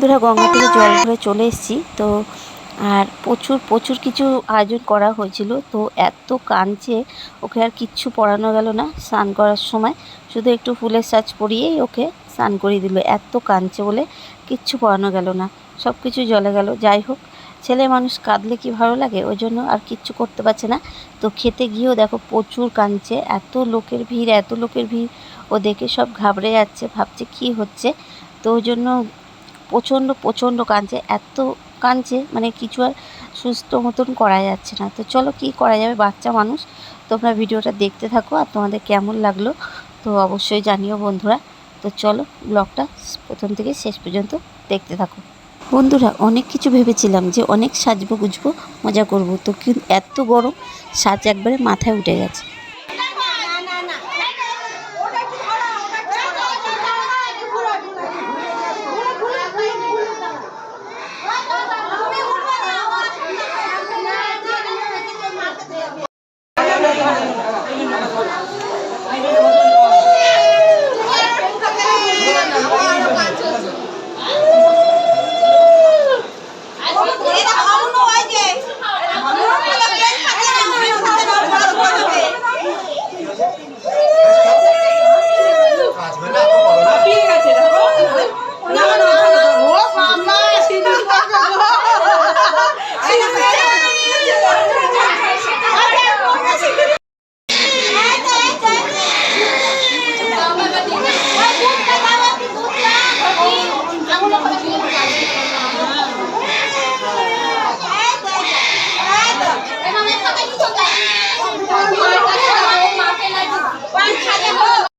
বন্ধুরা গঙ্গা থেকে জল ভরে চলে এসেছি তো। আর প্রচুর কিছু আয়োজন করা হয়েছিল, তো এত কাঁদছে ওকে আর কিচ্ছু পরানো গেল না। স্নান করার সময় শুধু একটু ফুলের সাজ পরিয়েই ওকে স্নান করিয়ে দিল। এত কাঁদছে বলে কিচ্ছু পরানো গেল না, সব কিছু জলে গেল। যাই হোক, ছেলে মানুষ কাঁদলে কি ভালো লাগে, ওই জন্য আর কিচ্ছু করতে পারছে না। তো খেতে গিয়েও দেখো প্রচুর কাঁদছে, এত লোকের ভিড়। ও দেখে সব ঘাবড়ে যাচ্ছে, ভাবছে কি হচ্ছে। তো ওই জন্য প্রচণ্ড কাঁদছে, এত কাঁদছে মানে কিছু আর সুস্থ মতন করা যাচ্ছে না। তো চলো কি করা যাবে, বাচ্চা মানুষ। তোমরা ভিডিওটা দেখতে থাকো, আর তোমাদের কেমন লাগলো তো অবশ্যই জানিও বন্ধুরা। তো চলো ব্লগটা প্রথম থেকে শেষ পর্যন্ত দেখতে থাকো। বন্ধুরা অনেক কিছু ভেবেছিলাম যে অনেক সাজবো গুজবো মজা করব, তো কিন্তু এত গরম সাজ একবারে মাথায় উঠে গেছে।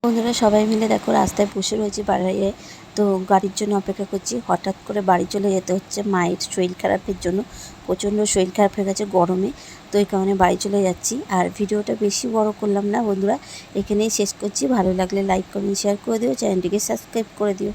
বন্ধুরা সবাই মিলে দেখো রাস্তায় বসে রয়েছি বাইরে, তো গাড়ির জন্য অপেক্ষা করছি। হঠাৎ করে বাড়ি চলে যেতে হচ্ছে, মায়ের শরীর খারাপের জন্য। প্রচণ্ড শরীর খারাপ হয়ে গেছে গরমে, তো এই কারণে বাড়ি চলে যাচ্ছি। আর ভিডিওটা বেশি বড় করলাম না বন্ধুরা, এখানেই শেষ করছি। ভালো লাগলে লাইক কমেন্ট শেয়ার করে দিও, চ্যানেলটিকে সাবস্ক্রাইব করে দিও।